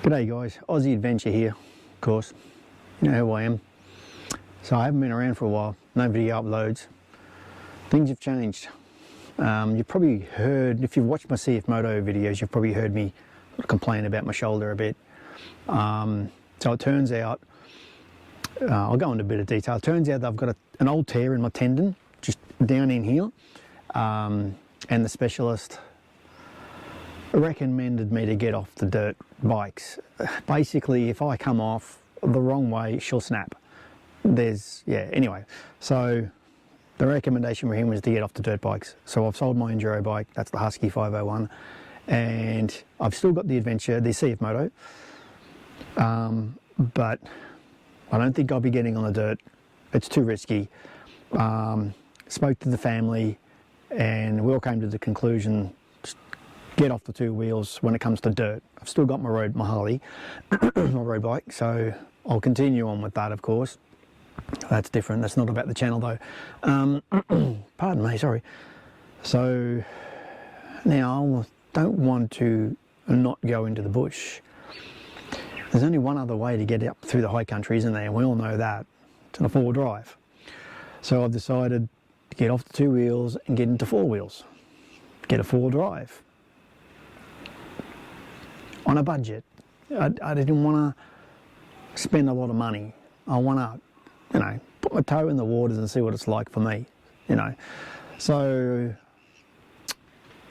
G'day guys, Aussie Adventure here, of course. You know who I am. So I haven't been around for a while, no video uploads. Things have changed. You've probably heard, if you've watched my CF Moto videos, you've probably heard me complain about my shoulder a bit. So it turns out, I'll go into a bit of detail. It turns out that I've got an old tear in my tendon, just down in here. And the specialist recommended me to get off the dirt bikes. Basically, if I come off the wrong way, she'll snap. Anyway, so the recommendation for him was to get off the dirt bikes. So I've sold my enduro bike, that's the Husky 501, and I've still got the Adventure, the CF Moto, but I don't think I'll be getting on the dirt. It's too risky. Spoke to the family and we all came to the conclusion, get off the two wheels when it comes to dirt. I've still got my Harley, my road bike, so I'll continue on with that, of course. That's different, that's not about the channel though. Pardon me, sorry. So now I don't want to not go into the bush. There's only one other way to get up through the high country, isn't there? And we all know that. It's on a four-wheel drive. So I've decided to get off the two wheels and get into four wheels. Get a four-wheel drive. On a budget. I didn't want to spend a lot of money. I want to, put my toe in the waters and see what it's like for me, So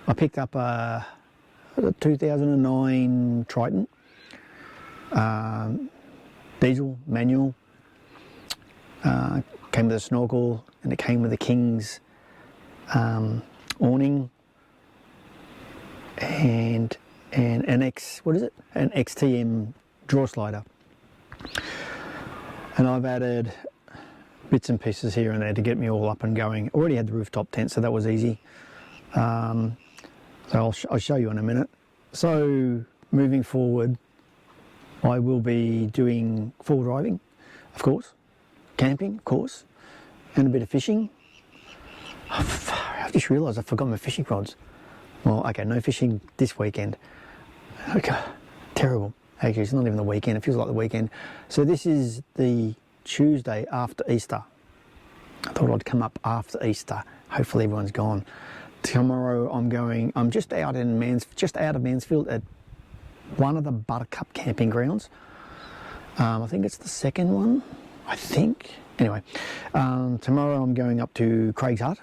I picked up a 2009 Triton, diesel, manual, came with a snorkel, and it came with a King's awning and an an XTM draw slider. And I've added bits and pieces here and there to get me all up and going. Already had the rooftop tent, so that was easy. So I'll show you in a minute. So moving forward, I will be doing full driving, of course, camping, of course, and a bit of fishing. I've just realised I forgot my fishing rods. Well, okay, no fishing this weekend. Okay, terrible. Actually, it's not even the weekend, it feels like the weekend. So this is the Tuesday after Easter. I thought I'd come up after Easter. Hopefully everyone's gone. Tomorrow I'm just out of Mansfield at one of the Buttercup camping grounds. I think it's the second one, I think. Anyway, tomorrow I'm going up to Craig's Hut.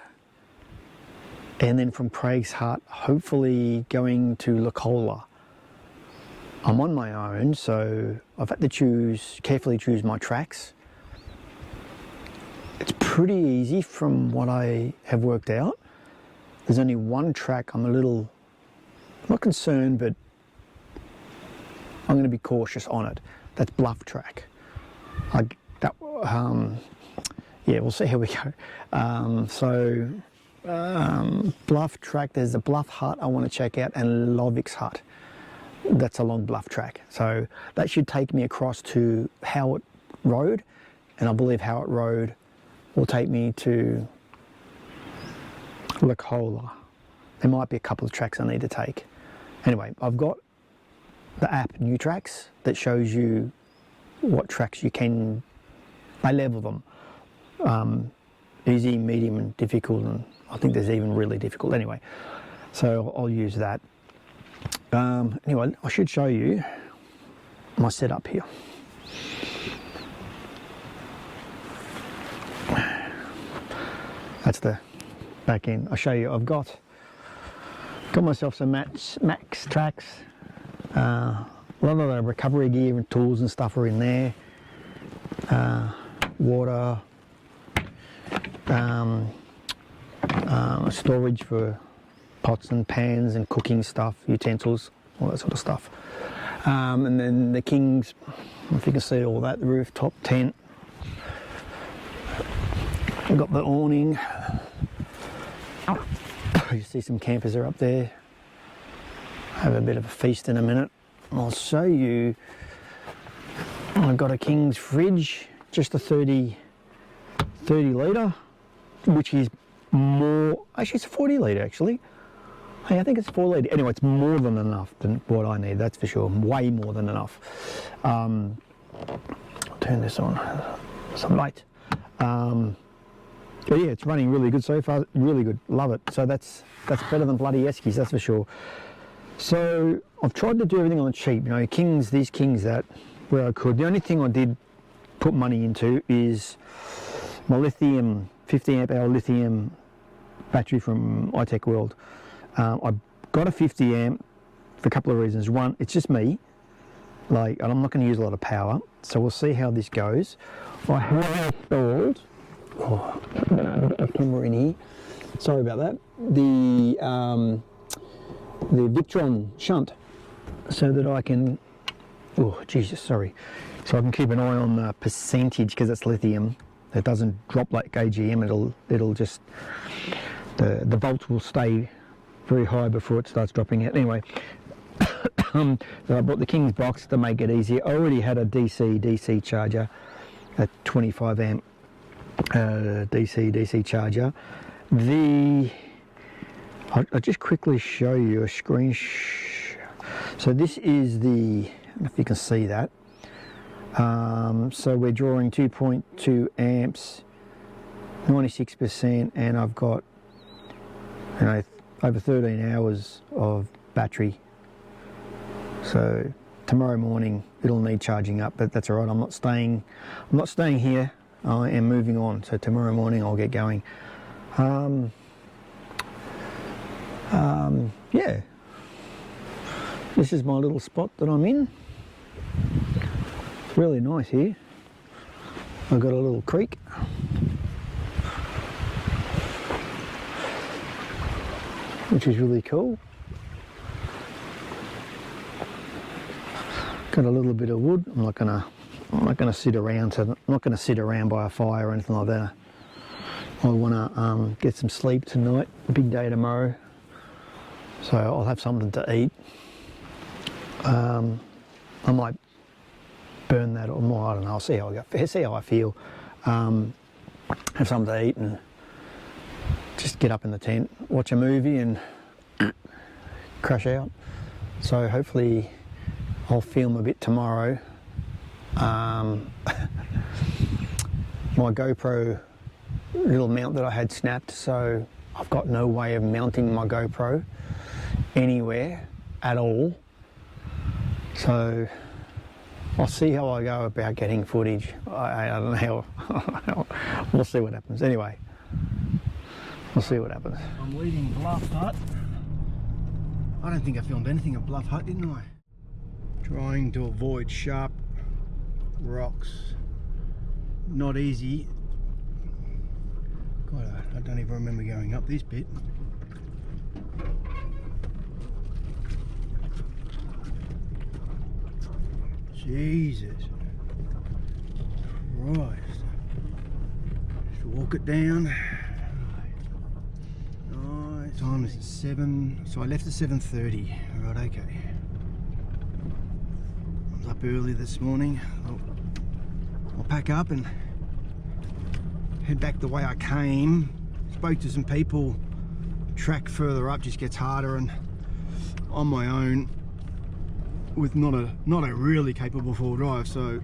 And then from Craig's Hut, hopefully going to Lacola. I'm on my own, so I've had to carefully choose my tracks. It's pretty easy from what I have worked out. There's only one track I'm not concerned, but I'm going to be cautious on it. That's Bluff Track. We'll see how we go. Bluff Track, there's the Bluff Hut I want to check out, and Lovick's Hut. That's along Bluff Track. So that should take me across to Howard Road, and I believe Howard Road will take me to Lacola. There might be a couple of tracks I need to take. Anyway, I've got the app New Tracks that shows you what tracks they level them. Easy, medium and difficult, and I think there's even really difficult. Anyway, so I'll use that. Anyway, I should show you my setup here. That's the back end. I'll show you. I've got myself some Max tracks. A lot of the recovery gear and tools and stuff are in there. Water, storage for pots and pans and cooking stuff, utensils, all that sort of stuff. And then the King's, if you can see all that, the rooftop tent. We've got the awning. You see some campers are up there. Have a bit of a feast in a minute. I'll show you, I've got a King's fridge, just a 30 litre, which is more, actually it's a 40 litre actually. Hey, I think it's 4 litre. Anyway, it's more than enough than what I need, that's for sure. Way more than enough. I'll turn this on, some light. But yeah, it's running really good so far, really good, love it. So that's better than bloody Eskies, that's for sure. So I've tried to do everything on the cheap, you know, these kings that, where I could. The only thing I did put money into is my lithium, 50 amp hour lithium battery from iTech World. I got a 50 amp for a couple of reasons. One, it's just me, like, and I'm not going to use a lot of power, so we'll see how this goes. I have installed, oh, I'm going to have a camera in here, sorry about that, the Victron shunt, so that I can, oh Jesus, sorry, so I can keep an eye on the percentage, because it's lithium. It doesn't drop like AGM, it'll just, the volts will stay very high before it starts dropping out. Anyway, so I bought the King's box to make it easier. I already had a DC charger, a 25 amp DC charger. I'll just quickly show you a screen. So this is the, I don't know if you can see that. So we're drawing 2.2 amps, 96%, and I've got, you know, over 13 hours of battery. So tomorrow morning it'll need charging up, but that's all right. I'm not staying here. I am moving on. So tomorrow morning I'll get going. Yeah, this is my little spot that I'm in. Really nice here. I've got a little creek. Which is really cool. Got a little bit of wood. I'm not gonna sit around. So I'm not gonna sit around by a fire or anything like that. I wanna get some sleep tonight. Big day tomorrow. So I'll have something to eat. I might burn that or more. I don't know. I'll see how I go. See how I feel. Have something to eat and just get up in the tent, watch a movie and crash out. So hopefully I'll film a bit tomorrow. My GoPro little mount that I had snapped, so I've got no way of mounting my GoPro anywhere at all. So I'll see how I go about getting footage. I don't know how, we'll see what happens. Anyway, we'll see what happens. I'm leaving Bluff Hut. I don't think I filmed anything at Bluff Hut, didn't I? Trying to avoid sharp rocks. Not easy. God, I don't even remember going up this bit. Jesus Christ. Just walk it down. Right, time is 7, so I left at 7:30. Right, okay. I was up early this morning. I'll pack up and head back the way I came. Spoke to some people. Track further up just gets harder, and on my own with not a really capable four-wheel drive, so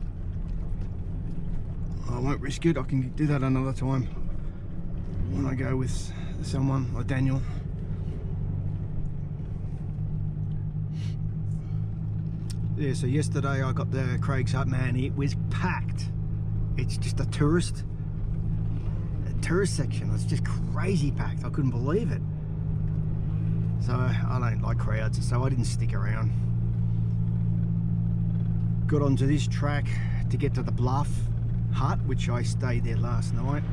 I won't risk it. I can do that another time when I go with someone like Daniel. Yeah, so yesterday I got the Craig's Hut, man, it was packed. It's just a tourist section. It's just crazy packed. I couldn't believe it. So I don't like crowds, so I didn't stick around. Got onto this track to get to the Bluff Hut, which I stayed there last night.